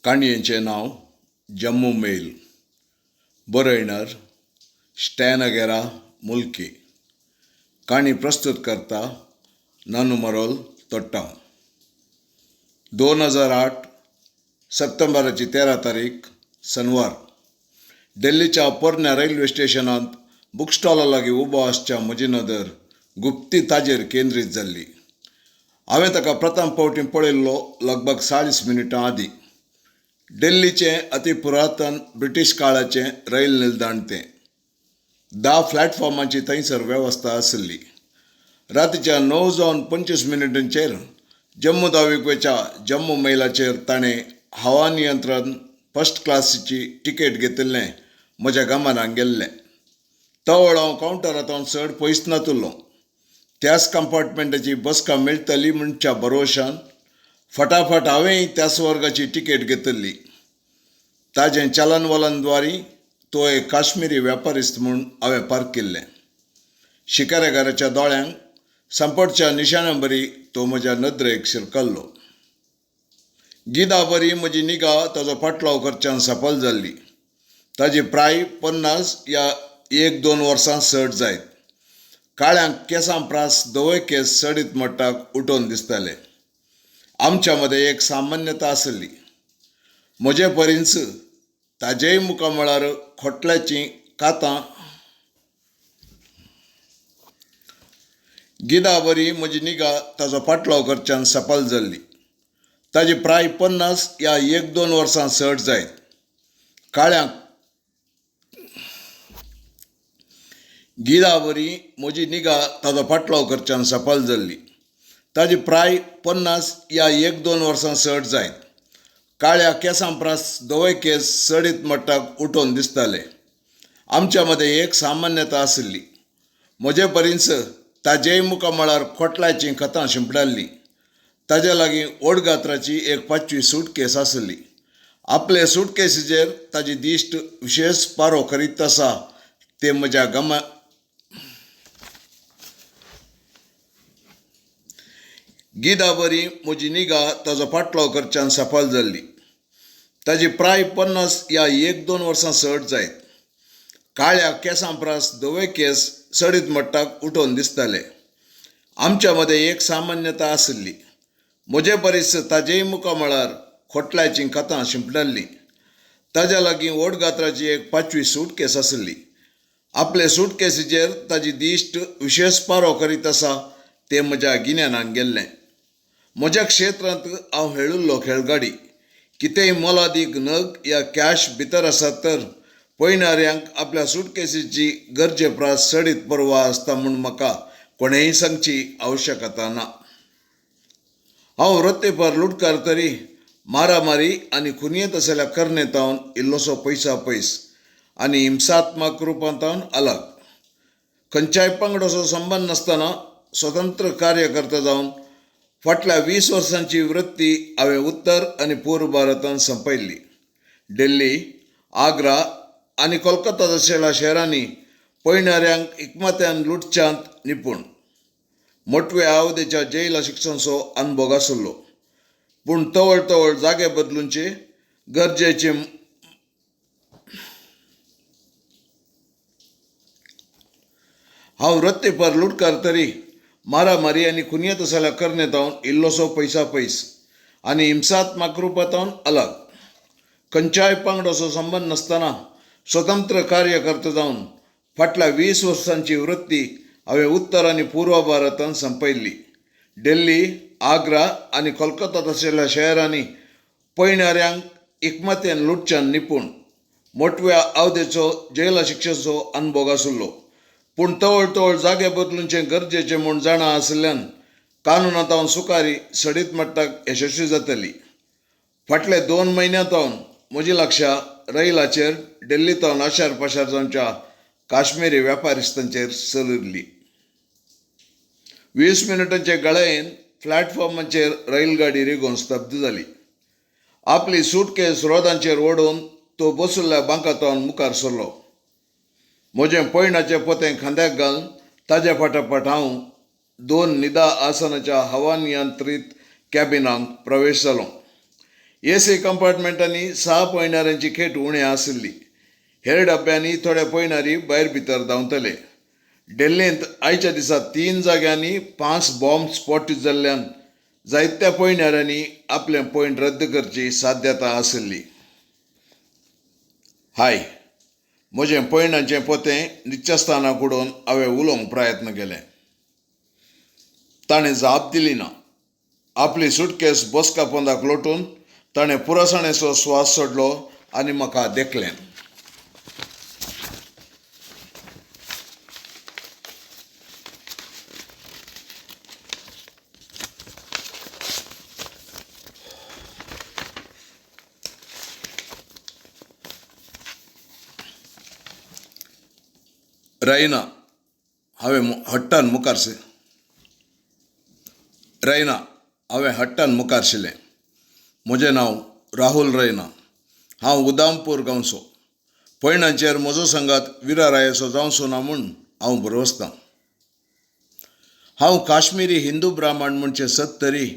काणयेचें नांव जम्मू मेल. बरयणार स्टॅनगेरा मुल्की. काणी प्रस्तुत करता नानू मरोल तोट्टाव. 2008 सप्टेंबराची 13 तारीख शनिवार. दिल्लीच्या पोरण्या रेल्वे स्टेशनांत बुक स्टॉला लागीं उबो आसच्या म्हजी नदर गुप्ती ताजेर केंद्रीत जाल्ली. हांवें ताका प्रथम फावटी पळयल्लो लगभग 40 मिनटां आदीं. दिल्लीचें अतिपुरातन ब्रिटीश काळाचें रेल निल्दाण तें. 10 प्लॅटफॉर्मांची थंयसर वेवस्था आसली. रातीच्या 9:25 जम्मू धांवेकुवेच्या जम्मू मेलाचेर ताणें हवा नियंत्रण फर्स्ट क्लासीची तिकेट घेतिल्लें म्हज्या गमनाक गेल्लें. तो वेळ हांव कावंटरांतल्यान चड पयस नातुल्लो. त्याच कंपार्टमेंटाची बसका मेळटली म्हणच्या भरवशान फटाफट हांवेंय त्याच वर्गाची तिकेट घेतिल्ली. ताजें चलन वलनद्वारी तो एक काश्मीरी व्यापारिस्त म्हूण हांवें पार्क केल्लें. शिकारेकाराच्या दोळ्यांक सांपडच्या निशाण्याबरी तो म्हज्या नदरेक शिरकल्लो. गिदा बरी म्हजी निगा ताजो पाटलाव करच्यान सफल जाल्ली. ताजी प्राय 50 या 1-2 वर्सां चड जायत. काळ्यांक केंसां प्रास धवे केंस सडीत मट्टाक उठोवन दिसताले. आमच्या मदें एक सामान्यता आसली. म्हजे परींच ताजेय मुखामळार खोटल्याचीं कातां. गिदा बरी म्हजी निगा ताजो पाटलाव करच्यान सफल जाल्ली. ताजी प्राय 50 या 1-2 वर्सां चड जायत. काळ्यांक गिदा बरी म्हजी निगा ताजो पाटलाव करच्यान सफल जाल्ली. ताजी प्राय 50 या 1-2 वर्सां चड जायत. काळ्या केंसां प्रास धवे केंस सडीत मट्टाक उठोवन दिसताले. आमच्या मदें एक सामान्यता आसली. म्हजे परींच ताजेय मुखामळार खोटल्याचीं खतां शिंपडाल्लीं. ताजे लागीं व्हड गात्राची एक 5वी सूटकेस आसली. आपले सूटकेसीचेर ताजी दिश्ट विशेश पारो करीत आसा तें म्हज्या गिदा बरी म्हजी निगा ताजो पाटलाव करच्यान सफल जाल्ली. ताजी प्राय 50 या 1-2 वर्सां चड जायत. काळ्या केंसां प्रास धवे केंस सडीत मट्टाक उठोवन दिसताले. आमच्या मदें एक सामान्यता आसली. म्हजे परीस ताजेय मुखामळार खोटल्याचीं खतां शिंपडाल्लीं. ताज्या लागीं व्हड गात्राची एक 5वी सूटकेस आसली. आपले सूटकेसीचेर ताजी दिश्ट विशेश पारो करीत आसा तें म्हज्या गिन्यानाक गेल्लें. म्हज्या क्षेत्रांत हांव खेळिल्लो खेळगाडी. कितेंय मोलादीक नग या कॅश भितर आसात तर पळयणाऱ्यांक आपल्या सूटकेसीची गरजे प्रास सडीत परवा आसता म्हूण म्हाका कोणेय सांगची आवश्यकता ना. हांव वृत्तीपर लुटकार तरी मारामारी आनी खुनयेंत आसलेल्या करण्यातावन इल्लोसो पयसा पयस आनी हिंसात्मक रुपांतावन अलग. खंयच्याय पंगडाचो संबंद नासतना स्वतंत्र कार्यकर्ता जावन फाटल्या 20 वर्सांची वृत्ती हांवें उत्तर आनी पूर्व भारतांत संपयल्ली. दिल्ली, आग्रा आनी कोलकाता तशेल्या शहरांनी पळयणाऱ्यांक एकमत्यान लुटच्यांत निपूण. मोटव्या अवधीच्या जेला शिक्षणाचो अनुभव आशिल्लो. पूण तवळ जागे बदलूंचे गरजेचे हांव वृत्तीपर लुटकार तरी मारामारी आनी खुनयेंत आसलेल्या करण्यातावन इल्लोसो पयसा पयस आनी हिंसात्मक रुपांतावन अलग. खंयच्याय पंगडाचो संबंद नासतना स्वतंत्र कार्यकर्ता जावन फाटल्या 20 वर्सांची वृत्ती हांवें उत्तर आनी पूर्व भारतांत संपयल्ली. दिल्ली, आग्रा आनी कोलकाता तशेल्या शहरांनी पळयणाऱ्यांक एकमत्यान लुटच्यान निपूण. मोटव्या अवधीचो जेला शिक्षणाचो अनुभव आशिल्लो. पूण तवळ जागे बदलूंचे गरजेचे म्हूण जाणा आशिल्ल्यान कानुनातावन सुकारी सडीत मट्टाक यशस्वी जातली. फाटले 2 म्हयन्यांतावन म्हजी लक्षां रेलाचेर दिल्लीतावन आशार पाशार जावच्या काश्मीरी व्यापारिस्तांचेर चलिल्ली. 20 मिनटांचे गळयेन प्लॅटफॉर्माचेर रेलगाडी रिगोवन स्तब्ध जाली. आपली सूटकेस रोदांचेर ओडून तो बशिल्ल्या बांकातावन मुखार सरलो. म्हजें पयणाचें पोतें खांद्याक घालून ताजे फाटाफाट हांव 2 निदा आसनाच्या हवा नियंत्रीत कॅबिनांत प्रवेश जालो. एसी कंपार्टमेंटांनी 6 पयणाऱ्यांची खेट उणी आशिल्ली. हेर डब्यांनी थोडे पयणारी भायर भितर धांवतले. दिल्लींत आयच्या दिसा 3 जाग्यांनी 5 बॉम्ब स्फोट जाल्ल्यान जायत्या पयणाऱ्यांनी आपले पयण रद्द करची साध्यता आशिल्ली. हाय, म्हजें पयणाचें पोतें निश्चस्थानाक उडोवन हांवें उलोवंक प्रयत्न केले. ताणें जाप दिली ना. आपली सुटकेस बसका पोंदाक लोटून ताणें पुरासणेचो स्वास सोडलो आनी म्हाका देखलें. रैना, हांवें हट्टान मुखार शिलें. म्हजें नांव राहुल रैना. हांव उदामपूर गांवचो. पयणांचेर म्हजो संगात विरारायाचो जावचो ना म्हूण हांव भरवसतां. हांव काश्मीरी हिंदू ब्राह्मण म्हणचें सत तरी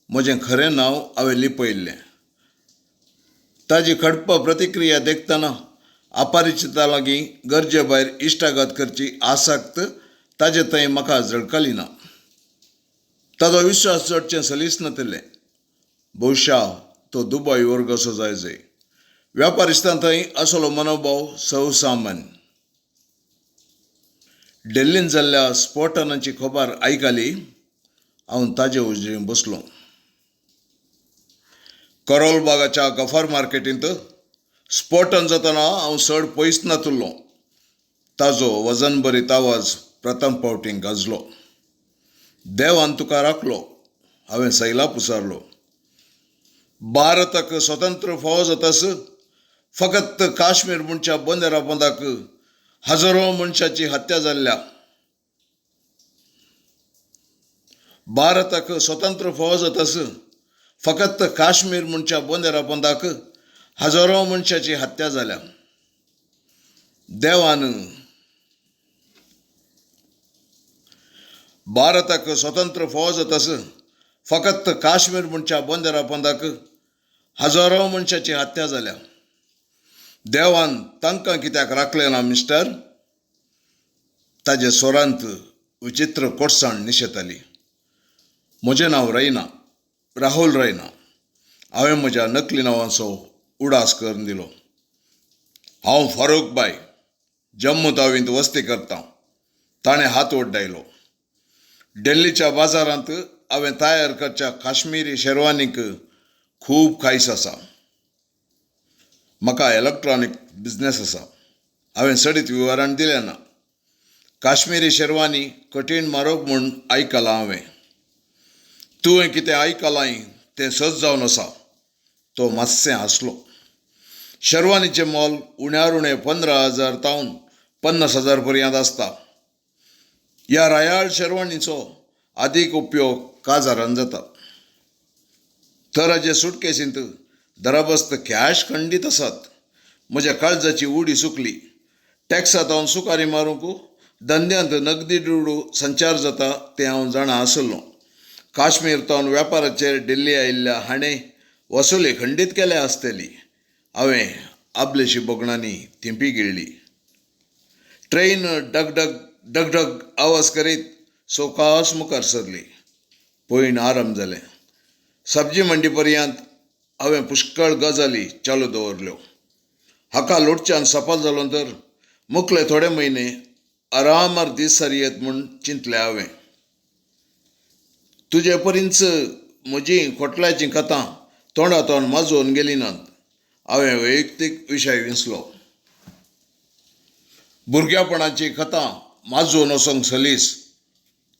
म्हजें खरें नांव हांवें लिपयल्लें. ताजी खडप प्रतिक्रिया देखतना अपरिचिता लागीं गरजे भायर इश्टागत करची आसक्त ताजे थंय म्हाका झळकली ना. ताजो विश्वास जोडचें सलीस नातलें. भोवशा तो दुबय वर कसो जाय. व्यापारिस्तान थंय असलो मनोभाव सौसामान्य. दिल्लींत जाल्ल्या स्फोटनाची खबर आयकली. हांव ताजे उजळीं बसलों. करोल बागाच्या गफार मार्केटींत स्फोटन जातना हांव चड पयस नातुल्लो. ताजो वजन भरीत आवाज प्रथम फावटी गाजलो. देवान तुका राखलो, हांवें सैला पुसारलो. भारताक स्वतंत्र फावो जातास फकत काश्मीर म्हणच्या बंदरा पोंदाक हजारो मनशांची हत्या जाल्ल्या. भारताक स्वतंत्र फावो जातास फकत काश्मीर म्हणच्या बंदरा पोंदाक हजारो मनशांची हत्या जाल्या. देवान भारताक स्वतंत्र फावो जातास फकत काश्मीर म्हणच्या बंदरा पोंदाक हजारो मनशांची हत्या जाल्या. देवान तांकां कित्याक राखलें ना मिस्टर? ताजे स्वरांत विचित्र कोटसाण निशेताली. म्हजें नांव रैना, राहुल रैना. हांवें म्हज्या नकली नांवाचो उडास करून दिलो. हांव फारूक बाय, जम्मू तावींत वस्ती करतां. ताणें हात ओड्डायलो. दिल्लीच्या बाजारांत हांवें तयार करच्या काश्मीरी शेरवानीक खूब खायस आसा. म्हाका इलेक्ट्रॉनीक बिझनेस आसा. हांवें सडीत विवरण दिलें ना. काश्मीरी शेरवानी कठीण म्हारग म्हूण आयकलां हांवें. तुवें कितें आयकलां तें सच जावन आसा. तो मातशें हांसलो. शेरवानीचें मोल उण्यार उणें 15,000 तावन 50,000 पर्यंत आसता. ह्या रायाळ शेरवानीचो अदीक उपयोग काजारांत जाता. तराचे सुटकेसींत दराबस्त कॅश खंडीत आसात. म्हज्या काळजाची उडी सुकली. टॅक्सांत हांव सुकारी मारूंक धंद्यांत नगदी डुडू संचार जाता तें हांव जाणा आसलो. काश्मीर तावन वेपाराचेर दिल्ली आयिल्ल्या हाणें वसुली खंडीत केल्या आसतली. हांवें आपलेशी बोगणांनी थिंपी गिळली. ट्रेन डगडग डगडग आवाज करीत सोकास मुखार सरली. पयण आराम जालें. सब्जी मंडी पर्यंत हांवें पुष्कळ गजाली चालू दवरल्यो. हाका लोटच्यान सफल जालो तर मुखले थोडे म्हयने आरामार दीस सारयेत म्हूण चिंतलें हांवें. तुजे परींच म्हजी खोटल्याची कथा तोंडा तोंड माजोवन गेली नात. हांवें वैयक्तीक विशय विसलो. भुरग्यापणाची कथा माजोवन वचोंक सलीस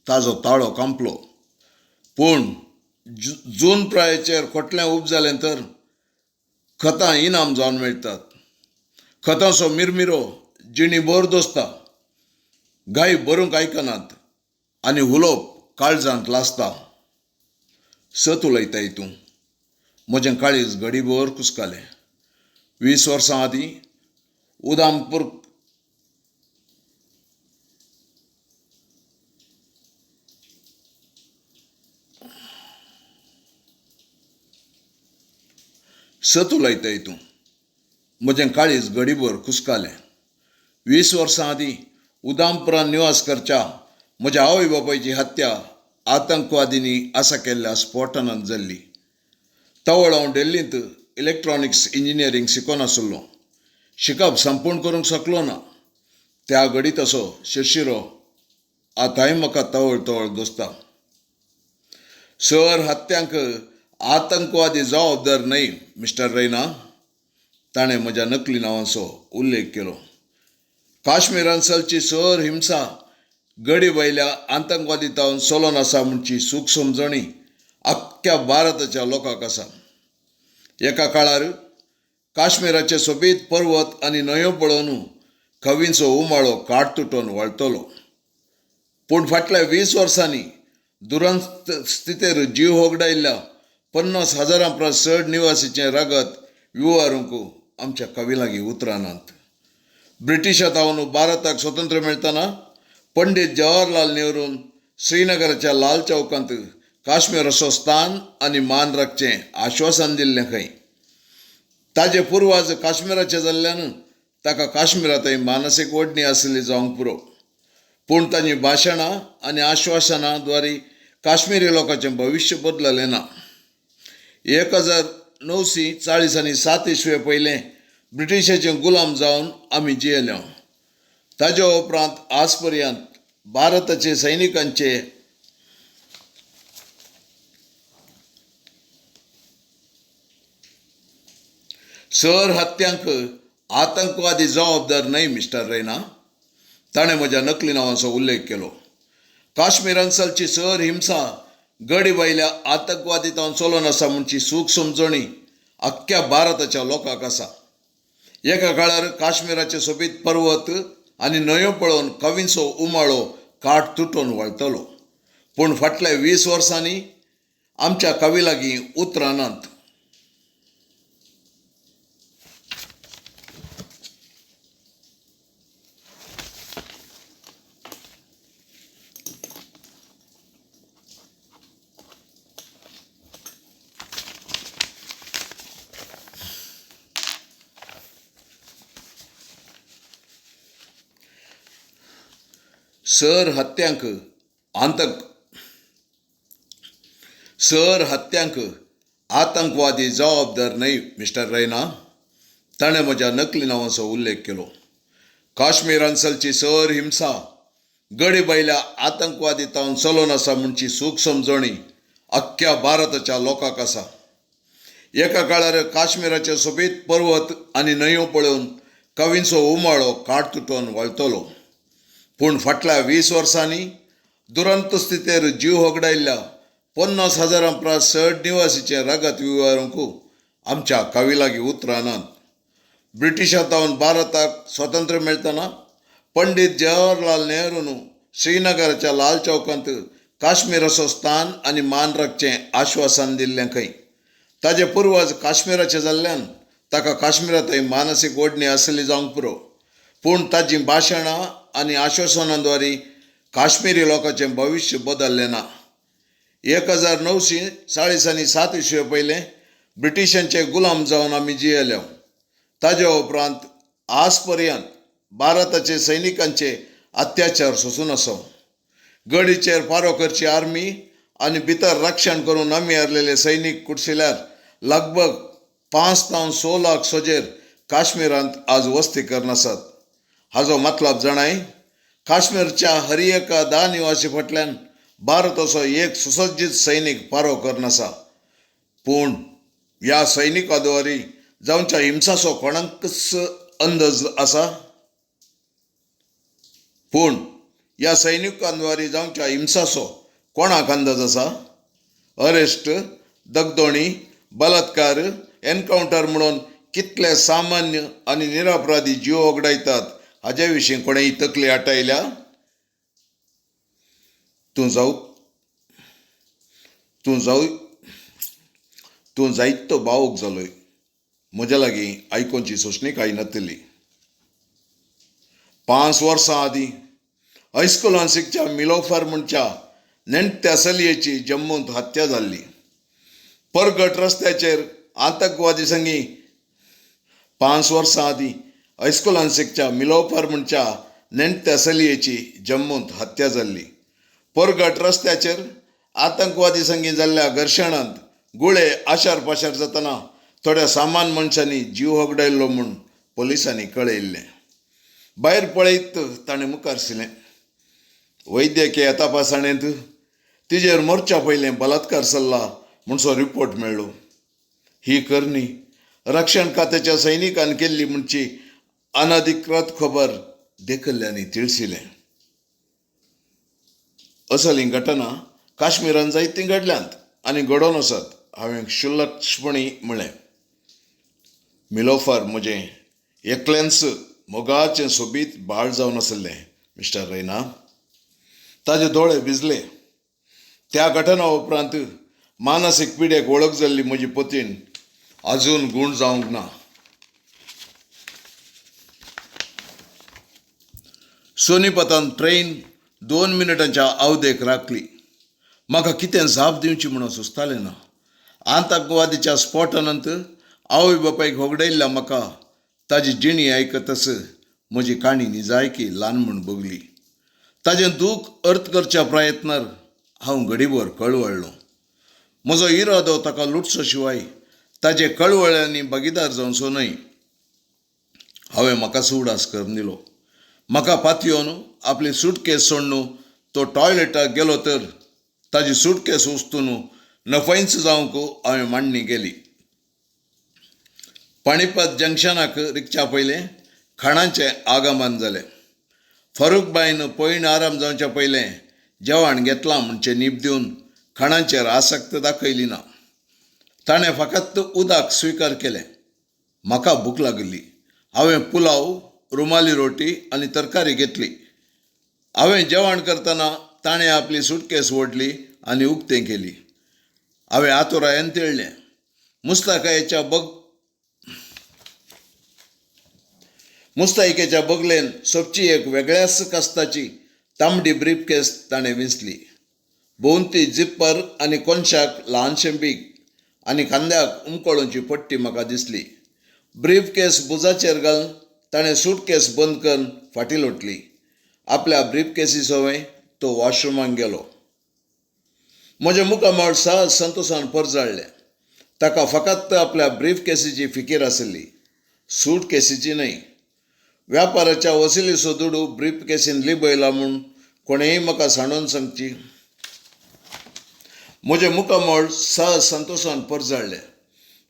ताजो ताळो कांपलो. पूण जून प्रायेचेर खोटलें उब जालें तर खतां इनाम जावन मेळटात. खतांचो मिरमिरो जिणीभर दोसता. गाय बरोवंक आयकनात आनी उलोवप काळजांत लासता. सत उलयताय तूं. म्हजें काळीज घडीभर कुसकालें. 20 वर्सां आदीं उदामपूर सत उलयताय तूं. म्हजें काळीज घडीभर कुसकालें. 20 वर्सां आदीं उदामपुरांत निवास करच्या म्हज्या आवय बापायची हत्या आतंकवादींनी आसा केल्ल्या स्फोटनांत जाल्ली. तवळ हांव दिल्लींत इलेक्ट्रॉनिक्स इंजिनियरींग शिकोनासलो. शिकप संपूर्ण करूंक शकलो ना. त्या घडीत असो शिरशिरो आतांय म्हाका तवळ तवळ दोसता. सर हत्यांक आतंकवादी जबाबदार न्हय मिस्टर रैना. ताणें म्हज्या नकली नांवाचो उल्लेख केलो. काश्मीरांतलची सर हिंसा गडी वयल्या आतंकवादितावन चलोन आसा म्हणची सूख समजणी आख्ख्या भारताच्या लोकांक आसा. एका काळार काश्मीराचे सोबीत पर्वत आनी न्हंयो पळोवन खवींचो उमाळो काट तुटोवन वळतलो. पूण फाटल्या 20 वर्सांनी दुरंत स्थितीर जीव होगडायल्ल्या 50,000 परस चड निवासीचें रगत विवारूंक आमच्या कवी लागीं उतरां नात. ब्रिटिशांतावन भारताक स्वतंत्र मेळटना पंडीत जवाहरलाल नेहरून श्रीनगराच्या लाल चौकांत काश्मीराचो स्थान आनी मान राखचें आश्वासन दिल्लें खंय. ताजे पुर्वज काश्मीराचे जाल्ल्यान ताका काश्मीरांतय मानसीक ओडणी आसली जावंक पुरो. पूण तांची भाशणां आनी आश्वासनां द्वारे काश्मीरी लोकांचें भविश्य बदललें ना. 1947 इसवे पयलें ब्रिटिशाचे गुलाम जावन आमी जियेल्या. ताजे उपरांत आज पर्यंत भारताचे सैनिकांचे सर हत्यांक आतंकवादी जबाबदार न्हय मिस्टर रैना. ताणें म्हज्या नकली नांवाचो उल्लेख केलो. काश्मीरांतलची सर हिंसा गडी वयल्या आतंकवादितावन चलोन आसा म्हणची सूख समजणी आख्ख्या भारताच्या लोकांक आसा. एका काळार काश्मीराचे सोबीत पर्वत आनी न्हंयो पळोवन कवींचो उमाळो काट तुटोवन वळतलो. पूण फाटल्या 20 वर्सांनी आमच्या कवी लागीं उतरां नात. सर हत्यांक आतंकवादी जबाबदार न्हय मिस्टर रैना. ताणें म्हज्या नकली नांवाचो उल्लेख केलो. काश्मीरांतलची सर हिंसा गडी वयल्या आतंकवादितावन चलोन आसा म्हणची सूख समजणी आख्ख्या भारताच्या लोकांक आसा. एका काळार काश्मीराचे सोबीत पर्वत आनी न्हंयो पळोवन कवींचो उमाळो काट तुटोवन वळतलो. पूण फाटल्या 20 वर्सांनी दुरंत स्थितीर जीव होगडायल्ल्या 50,000 परस चड निवासीचें रगत विवारूंक आमच्या कवी लागीं उतरां नात. ब्रिटिशांतावन भारताक स्वतंत्र मेळटना पंडीत जवाहरलाल नेहरून श्रीनगराच्या लाल चौकांत काश्मीराचो स्थान आनी मान राखचें आश्वासन दिल्लें खंय. ताजे पुर्वज काश्मीराचे जाल्ल्यान ताका काश्मीरांतय मानसीक ओडणी आसली जावंक पुरो. पूण ताची भाशणां आनी आश्वासनां द्वारे काश्मीरी लोकांचें भविश्य बदललें ना. 1947 इसवे पयलें ब्रिटिशांचे गुलाम जावन आमी जियेल्या. ताजे उपरांत आज पर्यंत भारताचे सैनिकांचे अत्याचार सोंसून आसा. गडीचेर पारो करची आर्मी आनी भितर रक्षण करून आमी हारलेले सैनीक कुडसिल्यार लगभग 5 ते 6 लाख सोजेर काश्मीरांत आज वस्ती करून आसात. हाचो मतलब जाणाय, काश्मीरच्या हर एका 10 निवासी फाटल्यान भारताचो एक सुसज्जीत सैनीक पारो करून आसा. पूण ह्या सैनिका द्वारे जावच्या हिंसाचो कोणाकच अंदाज आसा? पूण ह्या सैनिकां द्वारे जावच्या हिंसाचो कोणाक अंदाज आसा? अरेस्ट, दगदोणी, बलात्कार, एनकावंटर म्हणून कितले सामान्य आनी निरपराधी जीव ओगडायतात हाचे विशीं कोणेय तकली आटायल्या? तूं जायतो भावूक जालोय. म्हज्या लागीं आयकोनची सोंसणीकाय नातली. 5 वर्सां आदीं हायस्कुलांत शिकच्या मिलोफर म्हणच्या नेण्ट्या चलयेची जम्मूंत हत्या जाल्ली. परगट रस्त्याचेर आतंकवादी संगी 5 वर्सां आदीं हायस्कुलान शिकच्या मिलोफर म्हणच्या नेण्ट्या चलयेची जम्मूंत हत्या जाल्ली. परगट रस्त्याचेर आतंकवादी संगी जाल्ल्या घर्शणांत गुळे आशार पाशार जातना थोड्या सामान मनशांनी जीव होगडायल्लो म्हूण पोलिसांनी कळयल्लें. भायर पळयत ताणें मुखार सरलें. वैद्यकीय तपासणेंत तिजेर मोर्चा पयलें बलात्कार जाल्ला म्हणसो रिपोर्ट मेळ्ळो. ही करणी रक्षण खात्याच्या सैनिकान केल्ली म्हणची अनधिकृत खबर देखल्ल्यांनी तिळसिलें. असल ही घटना काश्मीरान जायतीं घडल्यांत आनी घडोवन आसात. हांवें क्षुल्लक्षपणी म्हळें. मिलोफर म्हजें एकलेंच मोगाचें सोबीत बाळ जावन आसलें मिस्टर रैना. ताजे दोळे भिजले. त्या घटना उपरांत मानसीक पिडेक वळख जाल्ली म्हजी पतीन आजून गूण जावंक ना. सोनीपतान ट्रेन 2 मिनटांच्या अवधेक राखली. म्हाका कितें जाप दिवची म्हणून सुचतालें ना. आतंकवादीच्या स्फोटनांत आवय बापायक होगडायल्ल्या म्हाका ताजी जिणी आयकतस म्हजी काणी निजायकी ल्हान म्हूण बगली. ताजें दूख अर्थ करच्या प्रयत्नार हांव घडीभर कळवळ्ळो. म्हजो इरादो ताका लुटचो शिवाय ताजे कळवळ्यांनी भागीदार जावचो न्हय. हांवें म्हाका उडास करून दिलो. म्हाका पातयेवन आपली सूटकेस सोडून तो टॉयलेटाक गेलो तर ताजी सूटकेस उस्तून नफैंच जावंक हांवें मांडणी गेली. पाणीपत जंक्शनाक रिक्षा पयलें खाणांचें आगमन जालें. फरूकबाईन पयण आराम जावच्या पयलें जेवण घेतलां म्हणचें नीप दिवन खाणांचेर आसक्त दाखयली ना. ताणें फकत उदक स्विकार केलें. म्हाका भूक लागली. हांवें पुलाव, रुमाली रोटी आनी तरकारी घेतली. हांवें जेवण करतना ताणें आपली सूटकेस ओडली आनी उक्तें केली. हांवें आतुरायेन तिळ्ळें. मुस्तायकेच्या बगलेन सोबची एक वेगळ्याच कस्ताची तांबडी ब्रीफकेस ताणें विंचली. भोंवती जिप्पर आनी कोनशाक ल्हानशें बीग आनी खांद्याक उमकळूची पट्टी म्हाका दिसली. ब्रीफकेस बुजाचेर घालून ताणें सूटकेस बंद करून फाटीं लोटली. आपल्या ब्रीफकेसी सवय तो वॉशरुमाक गेलो. म्हजें मुखामळ सहज संतोशान परजळ्ळें. ताका फकत आपल्या ब्रीफकेसीची फिकीर आसली, सूटकेसीची न्हय. व्यापाराच्या वसिलीचो दुडू ब्रीफकेसीन लिबयला म्हूण कोणेय म्हाका सांडून सांगची. म्हजें मुखामळ सहज संतोशान परजळ्ळें.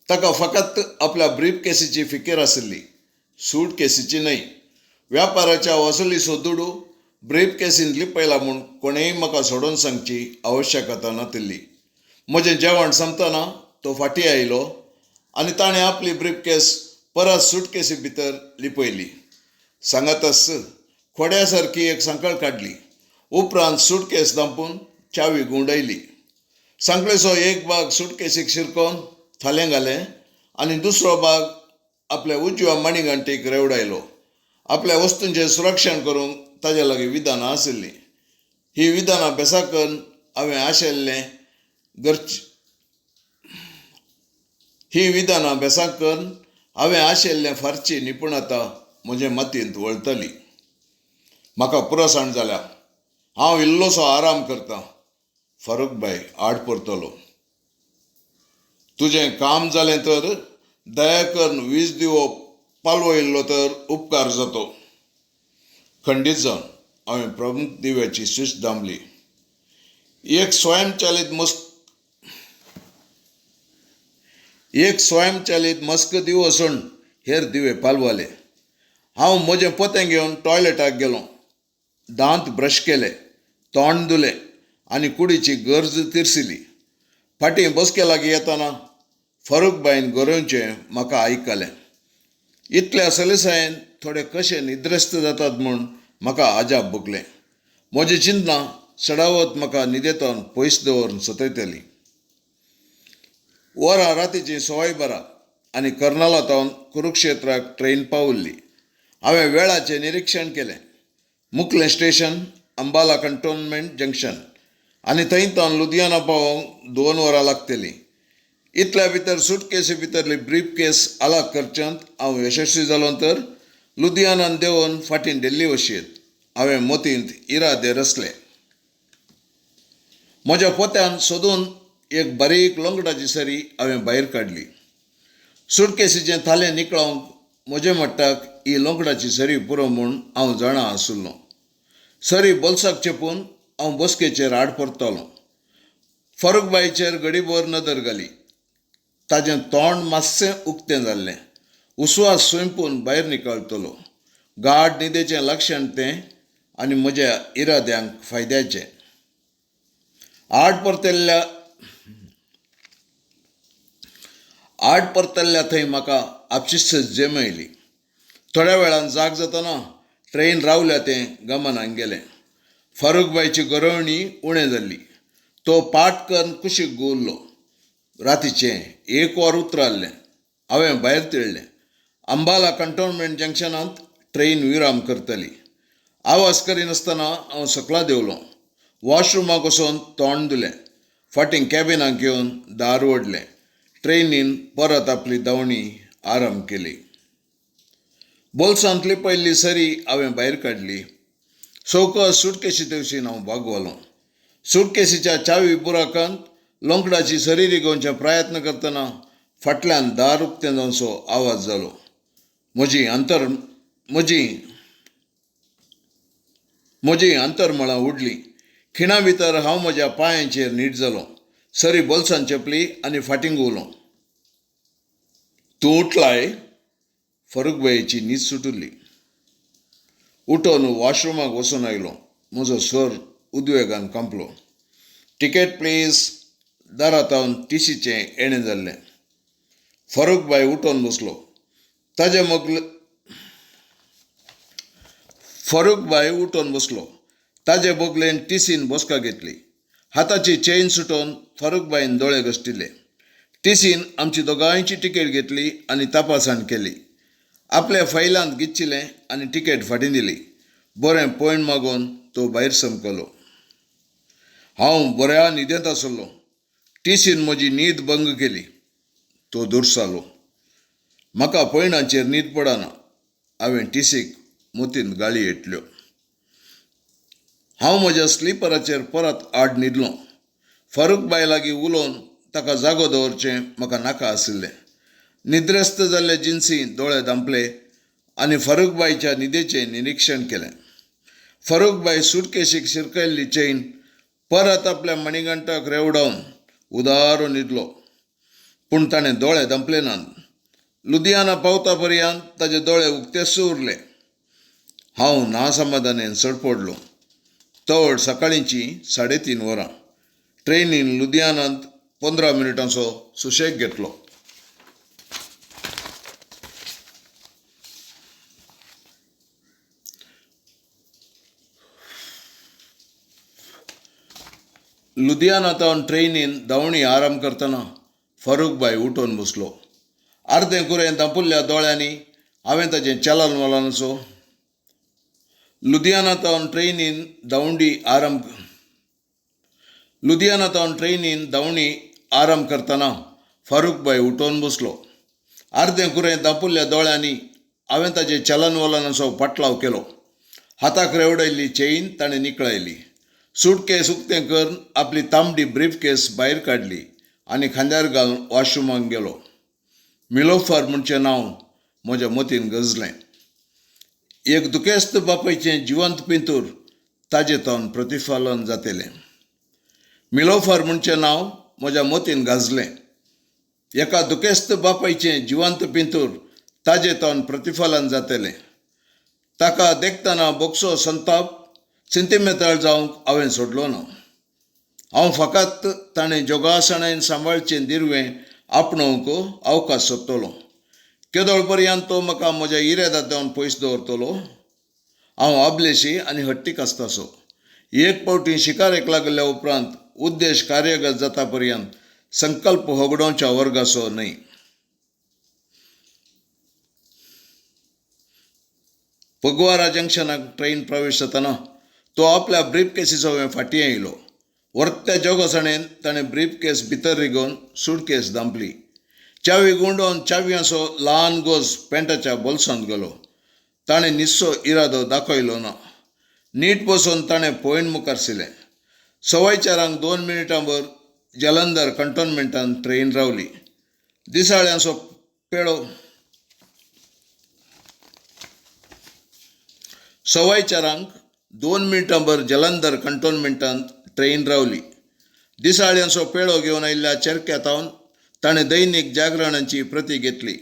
ताका फकत आपल्या ब्रीफकेसीची फिकीर आसली, सूटकेसीची न्हय. व्यापाराच्या वसुलीचो दुडू ब्रीफकेसीन लिपयला म्हूण कोणेय म्हाका सोडून सांगची आवश्यकता नातिल्ली. म्हजें जेवण संपतना तो फाटीं आयलो आनी ताणें आपली ब्रीफकेस परत सूटकेसी भितर लिपयली. सांगातच खोड्या सारकी एक सांकळ काडली. उपरांत सूटकेस धांपून चावी गुंडयली. सांकळेचो एक भाग सूटकेसीक शिरकोवन थालें घालें आनी दुसरो भाग आपल्या उजव्या मणिगांठीक रेवडायलो. आपल्या वस्तूंचें सुरक्षण करूंक ताजे लागीं विधानां आशिल्लीं. ही विधानां बेसाकन हांवें आशिल्लें फारची निपुणता म्हजे मतींत वळतली. म्हाका पुरसाण जाल्या. हांव इल्लोसो आराम करतां. फरूकबाई आड परतलो. तुजें काम जालें तर दया करून वीज दिवो पालवो इल्लो तर उपकार जातो. खंडीत जावन हांवें प्रमुख दिव्याची स्विच दामली. एक स्वयंचलीत मस्क दिवो सोडून हेर दिवे पालवाले. हांव म्हजें पोतें घेवन टॉयलेटाक गेलों. दांत ब्रश केले, तोंड धुलें आनी कुडीची गरज तिरसिली. फाटीं बसके लागीं येतना फरूकबाईन गरोवचें म्हाका आयकलें. इतल्या सलिसायेन थोडे कशे निद्रस्त जातात म्हूण म्हाका अजाप भोगलें. म्हजी चिंतनां चडावत म्हाका न्हिदेंतून पयस दवरून सतयतली. वरां रातीची 6:12 आनी कर्नालातावन कुरुक्षेत्राक ट्रेन पावल्ली. हांवें वेळाचें निरीक्षण केलें. मुखेल स्टेशन अंबाला कंटोनमेंट जंक्शन आनी थंयतावन लुधियाना पावोवंक 2 वरां लागतलीं. इतल्या भितर सुटकेसी भितरली ब्रीफ केस आलाग करच्यांत हांव यशस्वी जालो तर लुधियानान देंवन फाटीं दिल्ली वशीत हांवें मोतींत इरादे रचले. म्हज्या पोत्यान सोदून एक बारीक लोंगडाची सरी हांवें भायर काडली. सुटकेसीचें थालें निकळोवंक म्हजे मट्टाक ही लोंगडाची सरी पुरो म्हूण हांव जाणा आसुल्लों. सरी बोल्साक चेपून हांव बसकेचेर आड परतलों. फरुकबाईचेर घडीभर नदर घाली. ताजें तोंड मातशें उक्तें जाल्लें. उस्वास सोंपून भायर निकळटलो. गाढ न्हिदेचें लक्षण तें आनी म्हज्या इराद्यांक फायद्याचें. आड परतल्ल्या थंय म्हाका आपशीच जेम येयली. थोड्या वेळान जाग जातना ट्रेन रावल्या तें गमनाक गेलें. फारुकबाईची गरोवणी उणें जाल्ली. तो पाट करून कुशीक गुवल्लो. रातीचें 1 वर उतराल्लें. हांवें भायर तिळ्ळें. अंबाला कंटोनमेंट जंक्शनांत ट्रेन विराम करतली. आवाज करिनासतना हांव सकला देवलों. वॉशरुमाक वचोन तोंड धुलें. फाटीं कॅबिनाक येवन दार ओडलें. ट्रेनीन परत आपली धांवणी आरंभ केली. बोल्सांतली पयली सरी हांवें भायर काडली. चवकस सुटकेसी तवशीन हांव बागवलों. सुटकेसीच्या चावी बुराकांत लोंगडाची सरी रिगोवचे प्रयत्न करतना फाटल्यान दार उक्तें जावचो आवाज जालो. म्हजी अंतर्मळां उडलीं. खिणा भितर हांव म्हज्या पांयांचेर नीट जालों. सरी बोल्सांत चेपली आनी फाटीं घुंवलों. तूं उठलाय? फरुकबाईची न्हीद सुटिल्ली. उठोन वॉशरुमाक वचून आयलो. म्हजो स्वर उद्वेगान कंपलो. Ticket please. दारांतावन टीसीचें येणें जाल्लें. फरुकबाई उठोन बसलो. ताजे बोगलेन टीसीन बसका घेतली. हाताची चेन सुटोवन फरुकबाईन दोळे घश्टिल्ले. टीसीन आमची दोगांयची टिकेट घेतली आनी तपासण केली. आपल्या फायलांत गिच्चिलें आनी टिकेट फाटीं दिली. बरें पॉयंट मागोवन तो भायर समकलो. हांव बऱ्या न्हिदेंत आसुल्लों. टीसीन म्हजी न्हीद भंग केली. तो दुर्सालो. म्हाका पॉयंटाचेर न्हीद पडना. हांवें टीसीक मोतीन गाळी येतल्यो. हांव म्हज्या स्लिपराचेर परत आड न्हिदलों. फरुकबाई लागीं उलोवन ताका जागो दवरचें म्हाका नाका आशिल्लें. निद्रेस्त जाल्ले जिन्सी दोळे धांपले आनी फरुकबाईच्या न्हिदेचें निरीक्षण केलें. फरुकबाई सुटकेसीक शिरकयल्ली चेन परत आपल्या मणिगंटाक रेवडावन उदारो न्हिदलो. पूण ताणें दोळे धांपले नात. लुधियाना पावता पर्यंत ताजे दोळे उक्तेच उरले. हांव नासमाधानेन सडपडलों. तवड सकाळींची 3:30 वरां. ट्रेनीन लुधियानांत 15 मिनटांचो सुशेग घेतलो. लुधियानांतावन ट्रेनीन धांवणी आरंभ करतना फरुकबाई उठोन बसलो. अर्दें कुरें धांपुल्ल्या दोळ्यांनी हांवें ताचें चलन वलनाचो. लुधियानांतावन ट्रेनीन धांवणी आरंभ करतना फरुकबाई उठोन बसलो. अर्दें कुरें धांपुल्ल्या दोळ्यांनी हांवें ताचें चलन वलनाचो पाटलाव केलो. हाताक रेवडायल्ली चेन ताणें निकळायली. सुटकेस उक्तें करून आपली तांबडी ब्रीफ केस भायर काडली आनी खांद्यार घालून वॉशरुमाक गेलो. मिलोफर म्हणचें नांव म्हज्या मतीन गजलें. एक दुखेस्त बापायचें जिवंत पिंतूर ताजे तोंड प्रतिफलन जातलें. मिलोफर म्हणचें नांव म्हज्या मतीन गाजलें. एका दुखेस्त बापायचें जिवंत पिंतूर ताजे तोंड प्रतिफलन जातलें. ताका देखतना बोगसो संताप चिंतिमेताळ जावंक हांवें सोडलो ना. हांव फकत ताणें जोगासणायन सांबाळचें दिर्वें आपणोवंक अवकाश सोदतलों. केदोळ पर्यंत तो म्हाका म्हज्या इरेदांतल्यान पयस दवरतलो. हांव आबलेशी आनी हट्टीक आसतासो. एक पावटी शिकारेक लागल्या उपरांत उद्देश कार्यगत जाता पर्यंत संकल्प होगडोवच्या वर्गाचो न्हय. पगवारा जंक्शनाक ट्रेन प्रवेश जातना तो आपल्या ब्रीफ केसीचो फाटीं येयलो. वर्त्या जोगसाणेन ताणें ब्रीफ केस भितर रिगोवन सूटकेस धांपली. चावी गुंडोवन चावयांचो ल्हान गोज पॅन्टाच्या बोल्सांत घालो. ताणें निस्सो इरादो दाखयलो ना. नीट बसून ताणें पळयन मुखार सरलें. 4:15 2 मिनटां भर जलंधर कंटोनमेंटान ट्रेन रावली. दिसाळ्यांचो पेळो 4:15 2 मिनटां भर जलंधर कंटोनमेंटान ट्रेन रावली. दिसाळ्यांचो पेळो घेवन आयिल्ल्या चेरक्यातावन ताणें दैनीक जागरणाची प्रती घेतली.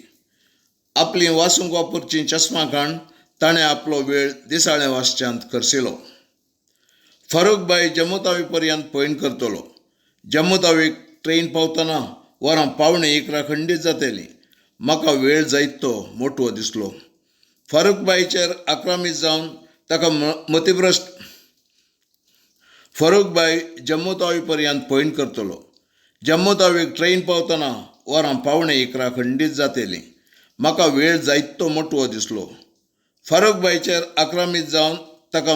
आपली वाचूंक वापरची चश्मा खाण ताणें आपलो वेळ दिसाळें वाचच्यांत खर्चिलो. फारूकभाई जम्मू तावी पर्यंत पयण करतलो. जम्मू तावीक ट्रेन पावतना वरां 1:15 खंडीत जातली. म्हाका वेळ जायत तो मोटवो दिसलो. फारूकभाईचेर आक्रमीत जावन ताका मतिभ्रश्ट फारूकभाई जम्मू तावी पर्यंत पयण करतलो. जम्मू तावीक ट्रेन पावतना वरां 1:15 खंडीत जातली. म्हाका वेळ जायत तो मोटवो दिसलो. फारूकभाईचेर आक्रमीत जावन ताका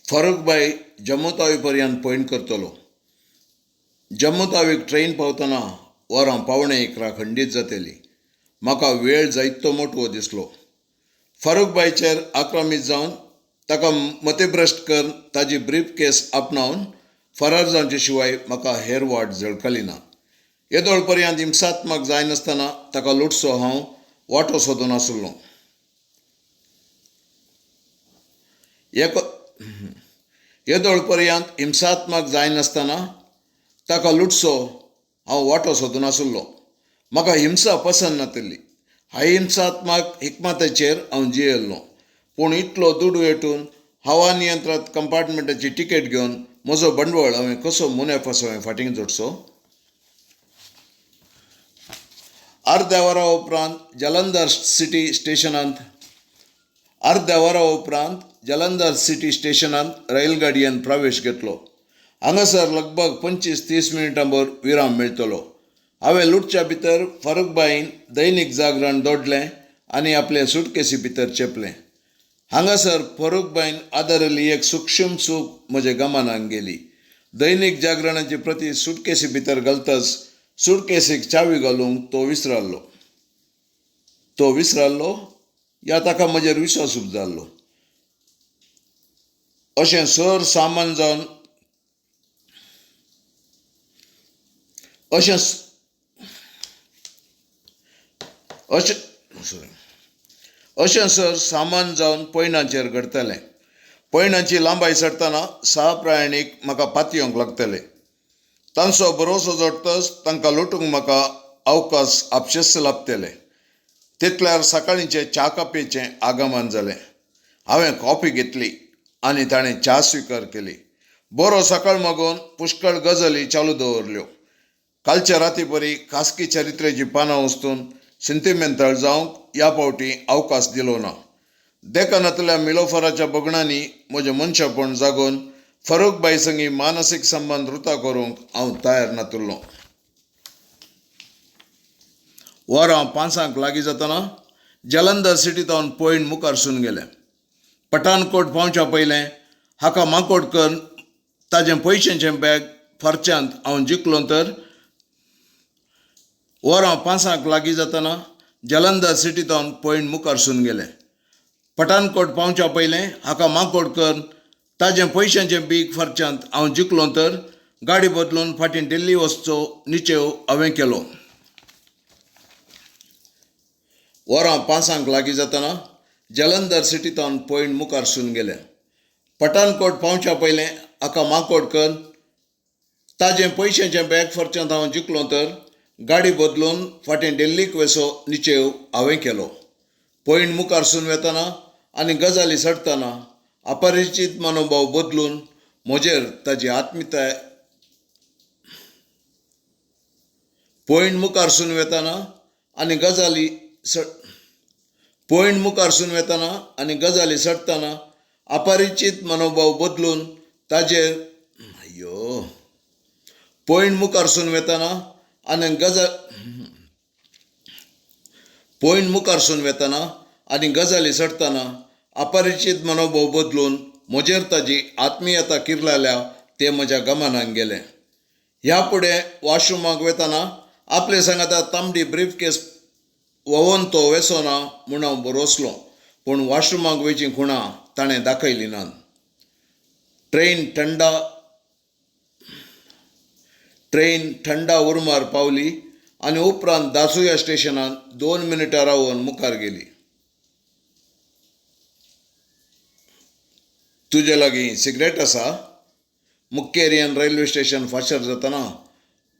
फारूकभाई जम्मू तावी पर्यंत पयण करतलो. जम्मू तावीक ट्रेन पावतना वरां 1:15 खंडीत जातली. म्हाका वेळ जायत तो मोटवो दिसलो. फारूकभाईचेर आक्रमीत जावन ताका मतिभ्रश्ट करून ताजी ब्रीफ केस आपणावन फरार जावचे शिवाय म्हाका हेर वाट झळकली ना. येदोळ पर्यंत हिंसात्मक जायनासतना ताका लुटसो हांव वाटो सोदून आसलो. येदोळ पर्यंत हिंसात्मक जायनासतना ताका लुटसो हांव वाटो सोदून आसलो. म्हाका हिंसा पसंद नातली. हिंसात्मक हिकमताचेर हांव जियेल्लो. पूण इतलो दूड वेटून हवा नियंत्रत कंपार्टमेंटाची तिकेट घेवन म्हजो बंडवळ हांवें कसो मुन्याफासो फाटीं जोडचो. अर्द्या वरा उपरांत जलंधर सिटी स्टेशनांत रेल्वेगाडयेन प्रवेश घेतलो. हांगासर लगभग 25-30 मिनटां भर विराम मेळटलो. हांवें लुटच्या भितर फारूकभाईन दैनीक जागरण दवरलें आनी आपले सुटकेसी भितर चेपलें. हांगासर फारूकभाईन आदारली एक सूक्ष्म चूक म्हज्या गमनाक गेली. दैनीक जागरणाची प्रती सुटकेसी भितर घालतच सुटकेसीक चावी घालूंक तो विसरलो या ताका म्हजेर विश्वासूच जाल्लो. अशें सर सामान जावन अशें सर सामान जावन पयणाचेर घडतलें. पयणाची लांबाय सरतना 6 प्रयाणीक म्हाका पातयेवंक लागतले. तांचो भरोसो जोडटच तांकां लुटूंक म्हाका अवकाश आपशेच लाभतले. तितल्यार सकाळींचे च्या कपेचें आगमन जालें. हांवें कॉफी घेतली आनी ताणें च्या स्विकार केली. बरो सकाळ मागून पुष्कळ गजाली चालू दवरल्यो. कालच्या राती परी खासगी चरित्रेची पानां उस्तून सेंटिमेंटल जावंक ह्या फावटी अवकाश दिलो ना. देखनातल्या मिलोफराच्या बोगणांनी म्हजें मनशापण जागोवन फारूकभाई संगी मानसीक संबंद रुता करूंक हांव तयार नातुल्लो. वरां 5 लागीं जातना जलंधर सिटींतावन पयण मुखार सून गेलें. पठाणकोट पावच्या पयलें हाका माकोड करून ताजें पयशांचें बॅग फारच्यांत हांव जिखलो तर वरां 5 लागीं जातना जलंधर सिटींतावन पयण मुखार सून गेलें. पठाणकोट पावच्या पयलें हाका माकोड करून ताजें पयशांचें बीग फारच्यांत हांव जिखलो तर गाडी बदलून फाटीं दिल्ली वचचो निचेव हांवें केलो. वरां 5 लागीं जातना जलंधर सिटींतावन पयण मुखार सून गेलें. पठाणकोट पावच्या पयलें हाका माकोड करून ताजें पयशांचें बॅग फारच्यांत हांव जिखलो तर गाडी बदलून फाटीं दिल्लीक वेसो निचेव हांवें केलो. पॉयंट मुखार सून वेतना आनी गजाली सडटना अपरिचीत मनोभाव बदलून म्हजेर ताची आत्मीयताय पॉयंट मुखार सून वेतना आनी गजाली सडटना अपरिचीत मनोभाव बदलून ताजेर पॉयंट मुखार सून वेतना आनी गजाली सडटना अपरिचीत मनोभाव बदलून म्हजेर ताची आत्मीयता किरलाल्या तें म्हज्या गमनाक गेलें. ह्या फुडें वॉशरूमाक वेतना आपले सांगाता तांबडी ब्रीफ केस व्होंवन तो वेसो ना म्हूण हांव बरोसलो, पूण वॉशरूमाक वयची खुणां ताणें दाखयली नात. ट्रेन थंडा उर्मार पावली आनी उपरांत दासुया स्टेशनान 2 मिनटां रावन मुखार गेली. तुजे लागीं सिगरेट आसा? मुखेरियन रेल्वे स्टेशन फाशर जातना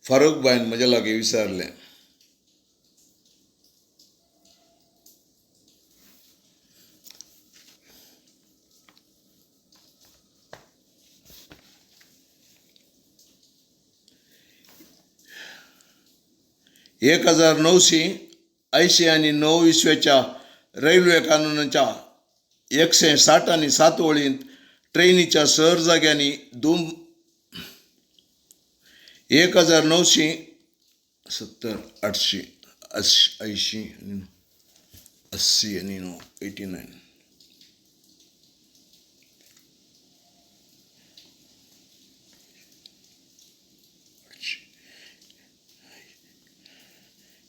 फारूकबाईन म्हजे लागीं विचारलें. एक 1989 इसवेच्या रेल्वे कानुनाच्या 160 आनी 7 वळींत ट्रेनीच्या सर जाग्यांनी 1970, 80, 80 आनी 89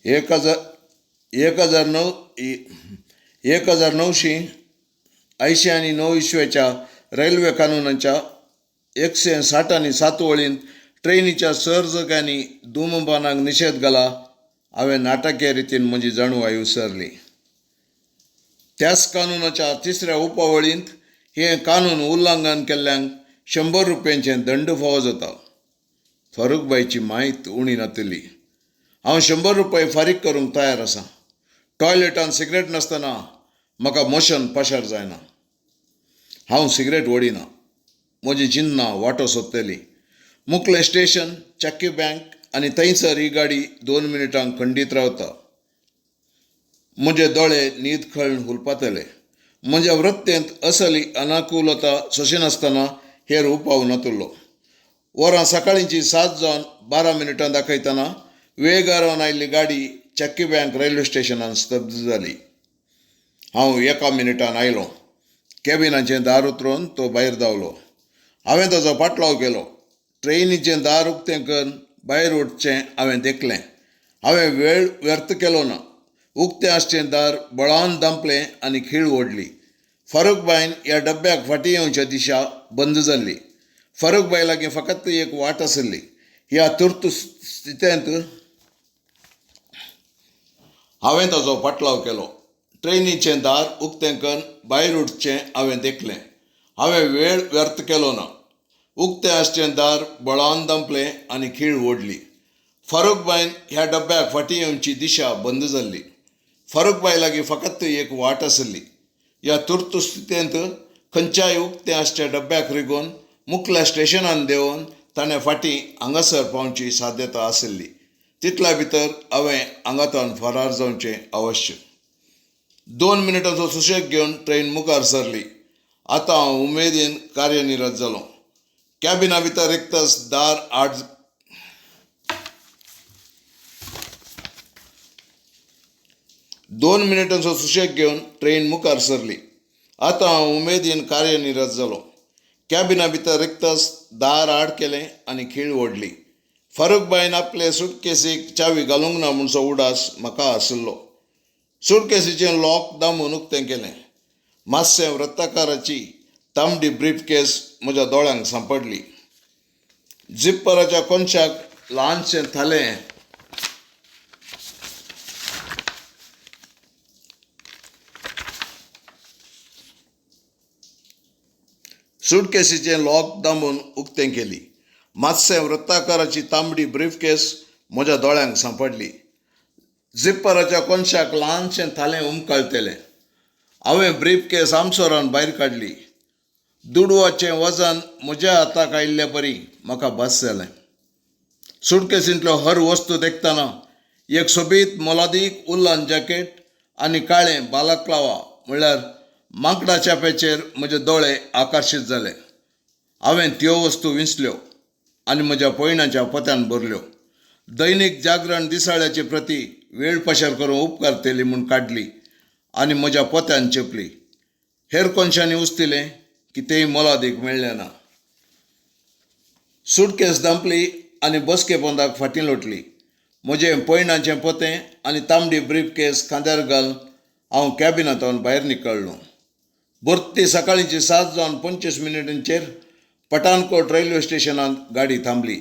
1980 आनी 9 इसवेच्या रेल्वे कानुनाच्या 160 आनी 7 वळींत ट्रेनीच्या सर जाग्यांनी धूमपानाक निशेध घाला. हांवें नाटकीय रितीन म्हजी जाणवाय विसरली. त्याच कानुनाच्या 3ऱ्या उपावळींत हे कानून उल्लंघन केल्ल्यांक 100 रुपयांचें दंड फावो जाता. फारूकबाईची माहीत उणी नातली. हांव 100 रुपया फारीक करूंक तयार आसां. टॉयलेटान सिगरेट नासतना म्हाका मोशन पाशार जायना. हांव सिगरेट ओडिना. म्हजी चिन्नां वाटो सोदतली. मुखलें स्टेशन, चक्की बँक आनी थंयसर ही गाडी 2 मिनटांक खंडीत रावता. म्हजे दोळे न्हीद खळून हुलपातले. म्हज्या वृत्तेंत असली अनाकुलता सोशिनासतना हेर उपाव नातुल्लो. वरां सकाळींची 7 जावन 12 मिनटां दाखयतना वेगारावन आयिल्ली गाडी चक्की बँक रेल्वे स्टेशनान स्तब्ध जाली. हांव 1 मिनटान आयलो. कॅबिनाचें दार उतरून तो भायर धांवलो. हांवें ताचो फाटलाव केलो. ट्रेनीचें दार उक्तें करून भायर उठचें हांवें देखलें. हांवें वेळ व्यर्थ केलो ना. उक्तें आसचें दार बळावन धांपलें आनी खीळ ओडली. फारूकबाईन ह्या डब्याक फाटीं येवच्या दिशा बंद जाल्ली. फारूकबाई लागीं फकत एक वाट आसली. ह्या तुर्त स्थितींत हांवें ताचो फाटलाव केलो. ट्रेनीचें दार उक्तें करून भायर उठचें हांवें देखलें. हांवें वेळ व्यर्थ केलो ना. उक्तें आसचें दार बळावन धांपलें आनी खीळ ओडली. फारूकबाईन ह्या डब्याक फाटीं येवची दिशा बंद जाल्ली. फारूकबाई लागीं फकत एक वाट आसली. ह्या तुर्त स्थितींत खंयच्याय उक्तें आसच्या डब्याक रिगून मुखल्या स्टेशनान देंवन ताणें फाटीं हांगासर पावची साध्यता आसली. तितल्या भितर हांवें हांगातान फरार जावचें आवश्यक. 2 मिनटांचो सुशेग घेवन ट्रेन मुखार सरली. आतां हांव उमेदीन कार्यनिरत जालो. कॅबिना भितर रिक्तच दार आड 2 मिनटांचो सुशेग घेवन ट्रेन मुखार सरली. आतां हांव उमेदीन कार्यनिरत जालो. कॅबिना भितर रिक्तच दार आड केलें आनी खीळ ओडली. फारूकबाईन आपले सुटकेसीक चावी घालूंक ना म्हणचो उडास म्हाका आशिल्लो. सुटकेसीचें लॉक दामून उक्तें केलें. मातशें वृत्ताकाराची तांबडी ब्रीफ केस म्हज्या दोळ्यांक सांपडली. जिप्पराच्या कोनशाक ल्हानशें थालें सुटकेसीचें लॉक दामून उक्तें केली. मातशें वृत्ताकाराची तांबडी ब्रीफ केस म्हज्या दोळ्यांक सांपडली. झिप्पराच्या कोनशाक ल्हानशें थालें उमकळतेलें. हांवें ब्रीफ केस आमसोरान भायर काडली. दुडवाचें वजन म्हज्या हाताक आयिल्ल्या परी म्हाका भास जालें. सुटकेसींतल्यो हर वस्तू देखतना एक सोबीत मोलादीक उल्लन जॅकेट आनी काळें बालाक्लावा म्हणल्यार मांकडा चाप्याचेर म्हजे दोळे आकर्शीत जाले. हांवें त्यो वस्तू विंचल्यो आनी म्हज्या पयणाच्या पोत्यान भरल्यो. दैनीक जागरण दिसाळ्याची प्रती वेळ पाशार करून उपकारतेली म्हूण काडली आनी म्हज्या पोत्यान चेपली. हेर कोनशांनी उस्तिलें की तेंय मोलादीक मेळ्ळें ना. सुटकेस दांपली आनी बसके पोंदाक फाटीं लोटली. म्हजें पयणाचें पोतें आनी तांबडी ब्रीफ केस खांद्यार घालून हांव कॅबिनांतल्यान भायर निकळ्ळों. भरती सकाळींची 7:25 पठाणकोट रेल्वे स्टेशनांत गाडी थांबली.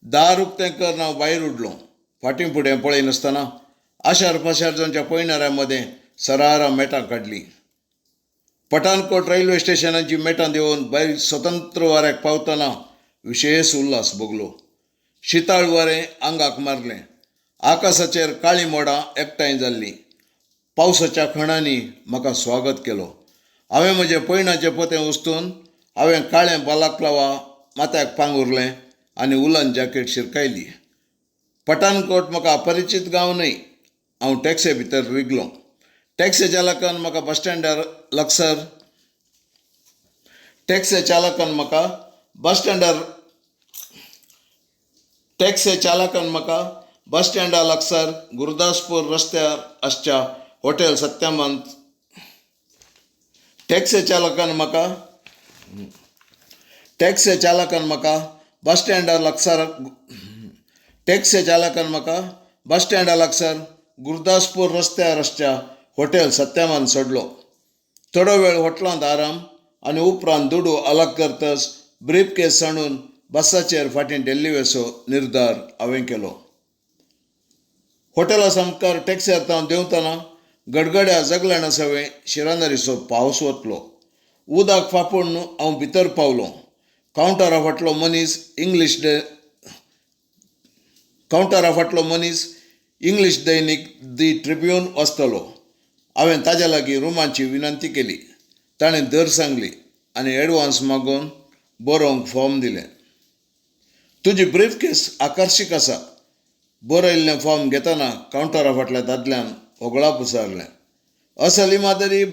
दार उक्तें कर हांव भायर उडलों. फाटीं फुडें पळयनासतना आशार पाशारच्या पयणाऱ्यां मदें सरारा मेटां काडलीं. पठाणकोट रेल्वे स्टेशनाची मेटां देंवन भायर स्वतंत्र वाऱ्याक पावतना विशेश उल्हास भोगलो. शिताळ वारें आंगाक मारलें. आकाशाचेर काळीं मोडां एकठांय जाल्लीं. पावसाच्या खणांनी म्हाका स्वागत केलो. हांवें म्हजें पयणाचें पोतें उस्तून हांवें काळें बालाक्लावा माथ्याक पांगुरलें आनी उलन जॅकेट शिरकायली. पठाणकोट म्हाका अपरिचीत गांव न्हय. हांव टॅक्से भितर रिगलों. टॅक्सी चालकान म्हाका बस स्टँडार लागसार गुरदासपूर रस्त्यार आसच्या हॉटेल सत्यामंत टॅक्सी चालकान म्हाका बस स्टँडा लागसार गुरदासपूर रस्त्यार आसच्या हॉटेल सत्यामंत सोडलो. थोडो वेळ हॉटेलांत आराम आनी उपरांत दुडू अलग करतस ब्रीफ केस सांडून बसाचेर फाटीं दिल्ली वचो निर्धार हांवें केलो. हॉटेला समकार टॅक्सी देंवतना गडगड्या जगलना सवें शिरांदरीचो पावस वतलो. उदक फापून हांव भितर पावलों. कावंटरा फाटलो मनीस इंग्लीश दैनीक दी ट्रिब्यून वाचतलो. हांवें ताज्या लागीं रुमाची विनंती केली. ताणें दर सांगली आनी एडवान्स मागून बरोवंक फॉर्म दिलें. तुजी ब्रीफ केस आकर्शीक आसा. बरयल्लें फॉर्म घेतना कावंटरा फाटल्या दादल्यान होगळाप उसारलें. असली मादरी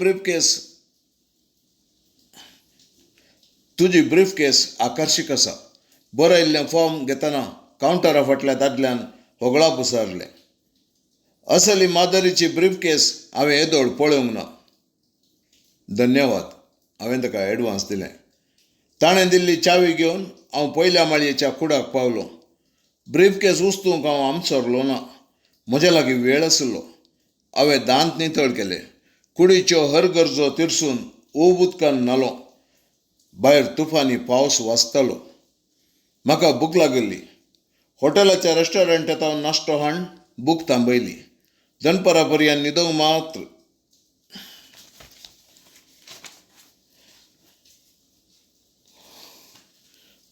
तुजी ब्रीफ केस आकर्शीक आसा. बरयल्लें फॉर्म घेतना कावंटरा फाटल्या दादल्यान होगळाप उसारलें. असली मादरीची ब्रीफ केस हांवें येदोळ पळोवंक ना. धन्यवाद. हांवें ताका एडवान्स दिलें. ताणें दिल्ली चावी घेवन हांव पयल्या माळयेच्या कुडाक पावलों. ब्रीफ केस उस्तूंक हांव आमसोरलो ना. म्हज्या लागीं वेळ आसलो. हांवें दांत नितळ केले. कुडीच्यो हर गरजो तिरसून ऊब उदकान न्हालों. भायर तुफानी पावस वाजतालो. म्हाका भूक लागली. हॉटेलाच्या रेस्टॉरंटांत हांव नाश्तो हाडून भूक थांबयली. दनपरा पर्यंत न्हिदूंक मात्र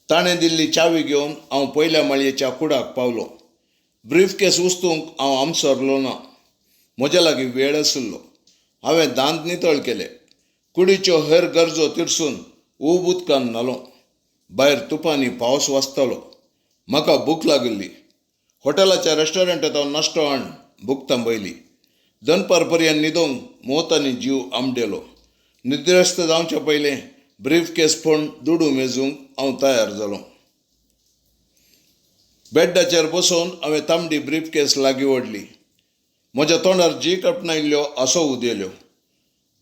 ताणें दिल्ली चावी घेवन हांव पयल्या माळयेच्या कुडाक पावलों. ब्रीफ केस उस्तूंक हांव आमसोरलो ना. म्हज्या लागीं वेळ आसलो. हांवें दांत नितळ केले. कुडीच्यो हेर गरजो तिरसून ऊब उदकान न्हालों. भायर तुफानी पावस वाजतालो. म्हाका भूक लागली. हॉटेलाच्या रेस्टॉरंटांत हांव नाश्तो हाडून भूक थांबयली. दनपार पर्यंत न्हिदूंक मोत आनी जीव आमडेलो. निद्रस्त जावचे पयलें ब्रीफ केस फोण दुडू मेजूंक हांव तयार जालों. बेड्डाचेर बसून हांवें तांबडी ब्रीफ केस लागीं ओडली. म्हज्या तोंडार जी कपणायिल्ल्यो आसो उदेल्यो.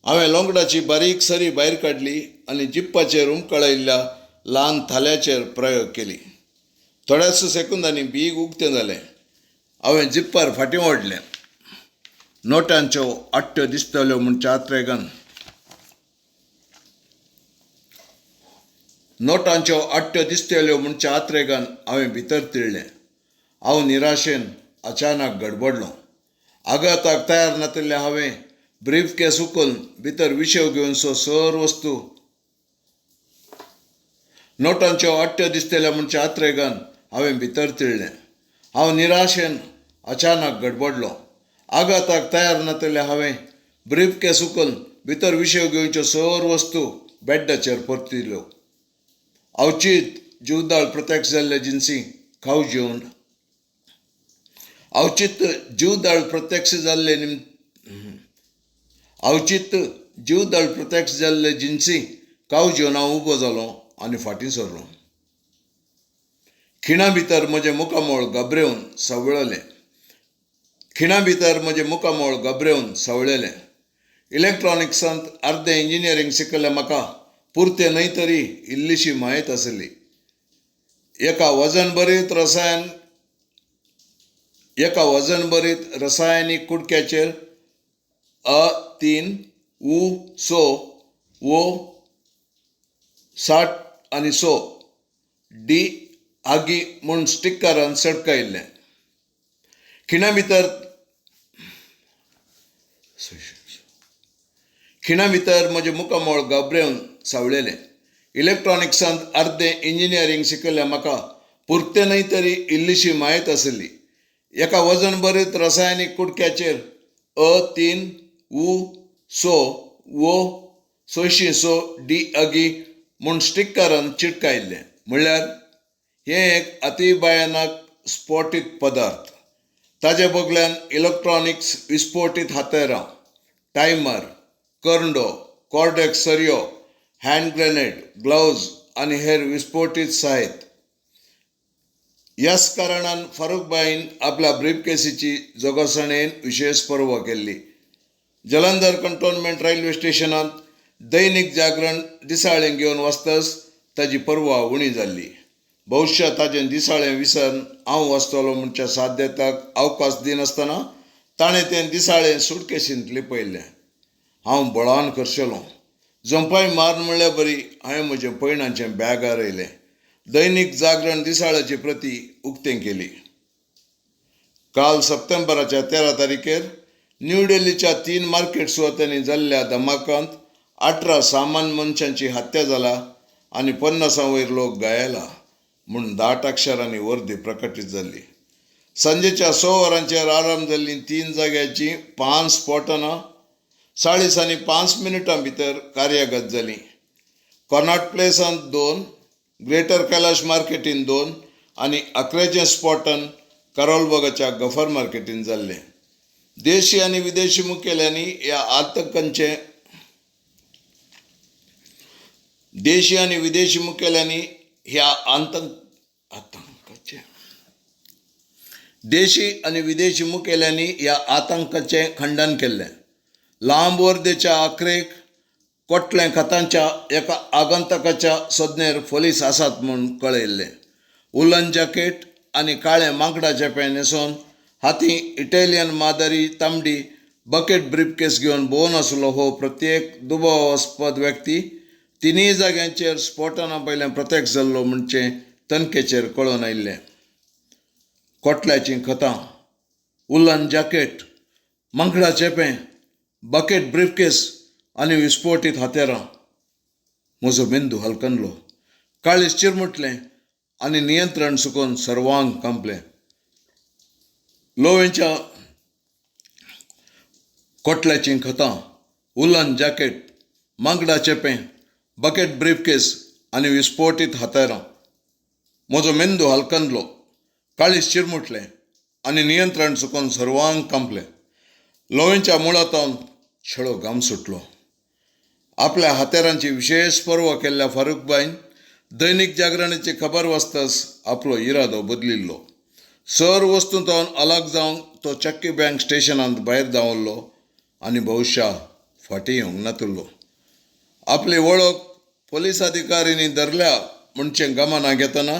हांवें लोंगडाची बारीक सरी भायर काडली आनी जिप्पाचेर उमकळायिल्ल्या ल्हान थाल्याचेर प्रयोग केली. थोड्याच सेकंदांनी बीग उक्तें जालें. हांवें जिप्पार फाटीं ओडलें. नोटांच्यो आट्ट्यो दिसतल्यो म्हूण चात्रेगान हांवें भितर तिळ्ळें. हांव निराशेन अचानक गडबडलों. आघाताक तयार नातिल्लें हांवें ब्रीफ केस उखलून भितर विशेव घेवन सर वस्तू नोटांच्यो आट्ट्यो दिसतल्यो म्हूण चात्रेगान हांवें भितर तिळ्ळें. हांव निराशेन अचानक गडबडलो. आघाताक तयार नातले हांवें ब्रीफकेस उखलून भितर विशय घेवच्यो सर वस्तू बॅडाचेर परतिल्ल्यो. अवचीत जीवदाळ प्रत्यक्ष जाल्ले जिन्सी खाव जेवण. अवचित जीवदाळ प्रत्यक्ष जाल्ले जिन्सी काव जेवन हांव उबो जालो आनी फाटीं सरलो. खिणा भितर म्हजें मुखामोळ सवळेलें. इलेक्ट्रॉनिक्सांत अर्दें इंजिनियरींग शिकयल्लें म्हाका पुरतें न्हय तरी इल्लीशी मायेत आसली. एका वजन भरीत रसायनीक कुडक्याचेर अ3उ6 वो 60 आनी 6 डी आगी म्हूण स्टिकरान सडकायिल्लें. खिणा भितर म्हजें मुखामोळ गबरेवन सावळेलें. इलेक्ट्रॉनिक्सांत अर्दें इंजिनियरींग शिकयल्लें म्हाका पुरतें न्हय तरी इल्लीशी मायेत आसली. एका वजन भरीत रसायनीक कुडक्याचेर अ3उ6 वो 606 डी आगी म्हूण स्टिकरान चिटकायिल्लें. म्हणल्यार हें एक अतिभयानक स्फोटीत पदार्थ. ताचे बगल्यान इलेक्ट्रॉनिक्स विस्फोटीत हातेरां, टायमर, कर्ंडो, कॉर्डेक्स सरयो, हँड ग्रेनेड, ग्लोव्ज आनी हेर विस्फोटीत साहित्य. ह्याच कारणान फारूकबाईन आपल्या ब्रीफकेसीची जगसाणेन विशेश पर्वा केल्ली. जलंधर कंटोनमेंट रेल्वे स्टेशनांत दैनीक जागरण दिसाळें घेवन वचतच ताची पर्वा उणी जाल्ली. भविश्य ताचें दिसाळें विसरून हांव वचतलों म्हणच्या साध्यताक अवकाश दिनासतना ताणें तें दिसाळें सुटकेसींत लिपयल्लें. हांव बळान करशेलों. जंपाय मारून म्हणल्यार बरी हांवें म्हजें पयणाचें बॅगार येयलें. दैनीक जागरण दिसाळ्याची प्रती उक्तें केली. काल सप्टेंबराच्या 13 तारखेर न्यू दिल्लीच्या 3 मार्केट सुवातांनी जाल्ल्या धमाकांत 18 सामान्य मनशांची हत्या जाला आनी 50 वयर लोक घायला म्हूण 10 अक्षरांनी वर्दी प्रकटीत जाल्ली. सांजेच्या 6 वरांचेर आरंभ जाल्ली 3 जाग्याची 5 स्फोटनां 40 आनी 5 मिनटां भितर कार्यगत जाली. कॉनाट प्लेसांत 2, ग्रेटर कैलाश मार्केटीन 2 आनी 11चें स्फोटन करोलबागाच्या गफर मार्केटीन जाल्लें. देशी आनी विदेशी मुखेल्यांनी ह्या आतंकाचें खंडन केल्लें. लांब वर्देच्या आखरेक कोटलें खतांच्या एका आगंतकाच्या सोदनेर पुलीस आसात म्हूण कळयल्लें. उलन जॅकेट आनी काळें मांकडा चेपें न्हेसोवन हातीं इटालियन मादारी तांबडी बकेट ब्रीफकेस घेवन भोंवन आसलो हो प्रत्येक दुबावास्पद व्यक्ती 3 जाग्यांचेर स्फोटना पयलें प्रत्यक्ष जाल्लो म्हणचे तनखेचेर कळोवन आयिल्लें. कोटल्याचीं खतां, उलन जॅकेट, मांकडा चेपें, बकेट ब्रीफकेस आनी विस्फोटीत हातेरां. म्हजो मेंदू हलकनलो. काळीज चिरमुटलें आनी नियंत्रण सुकोवन सर्वांग कंपलें. लोवेंच्या कोटल्याचीं खतां, उलन जॅकेट, मांकडा चेपें, बकेट ब्रीफकेस आनी विस्फोटीत हातेरां. म्हजो मेंदू हलकनलो. काळीज चिरमुटलें आनी नियंत्रण सुकोवन सर्वांग कंपलें. लोवेंच्या मुळांतावन छळो घाम सुटलो. आपल्या हातेरांची विशेष पर्वा केल्ल्या फारूकबाईन दैनीक जागरणाची खबर वाचतच आपलो इरादो बदलिल्लो. सर वस्तूंतवन अलग जावंक तो चक्की बँक स्टेशनांत भायर धांवल्लो आनी भविश्या फाटीं येवंक नातुल्लो. आपली वळख पुलीस अधिकाऱ्यांनी धरल्या म्हणचें गमना घेतना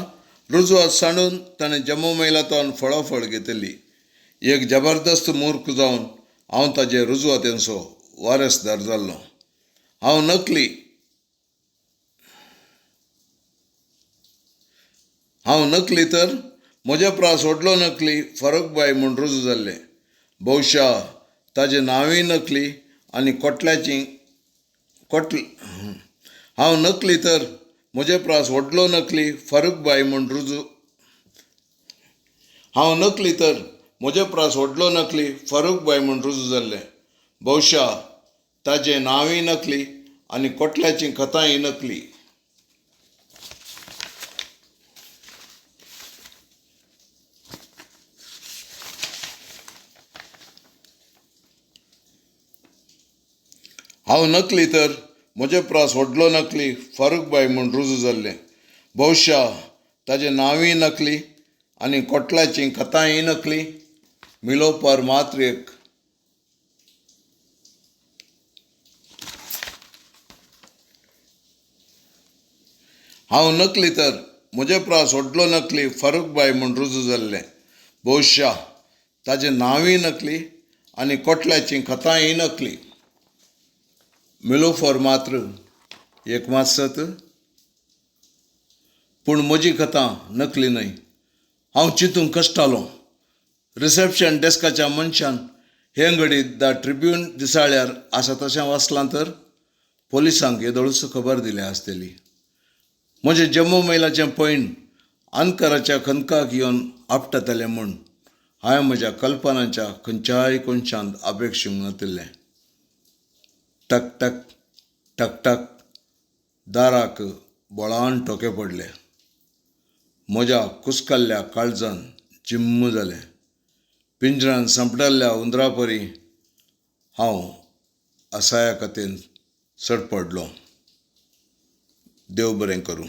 रुजवात सांडून ताणें जम्मू मेलांतवन फळाफळ घेतली. एक जबरदस्त मूर्ख जावन हांव ताचे रुजवातेचो वारसदार जाल्लो. हांव नकली तर म्हजे प्रास व्हडलो नकली फारूकबाई म्हूण रुजू जाल्लें. भविश्या ताजें नांवूय नकली आनी हांव नकली तर म्हजे प्रास व्हडलो नकली फारूकबाई म्हूण हांव नकली तर म्हजे प्रास व्हडलो नकली फारूक बाय म्हूण रुजू जाल्ले. भोवशा ताजें नांवय नकली आनी कोटल्याची कथाय नकली. हांव नकली तर म्हजे प्रास व्हडलो नकली फारूक बाय म्हूण रुजू जाल्ले. भोवशा ताजें नांवय नकली आनी कोटल्याची कथाय नकली. मिलोवपार मात्र एक. हांव नकली तर म्हजे प्रास व्हडलो नकली फारूक बाय म्हूण रुजू जाल्ले. भोवशा ताजें नांवय नकली आनी कोटल्याची कथाय नकली. मिलोवपार मात्र एक मात सत. पूण म्हजी कथा नकली न्हय. हांव चिंतूंक कश्टालों. रिसेप्शन डेस्काच्या मनशान हे घडीत द ट्रिब्यून दिसाळ्यार आसा तशें वाचलां तर पोलिसांक येदोळूच खबर दिली आसतली. म्हजें जम्मू मेलाचें पैंग अनकराच्या खंदकाक येवन आपटतलें म्हूण हांवें म्हज्या कल्पनांच्या खंयच्याय कोनशांत अपेक्षूंक नातिल्लें. टक टक टक टक दाराक बोळान ठोके पडले. म्हज्या कुसकल्ल्या काळजान जिम्म जालें. पिंजऱ्यान सांपडल्ल्या हुंदरा परी हांव असाया कथेन सडपडलों. देव बरें करूं.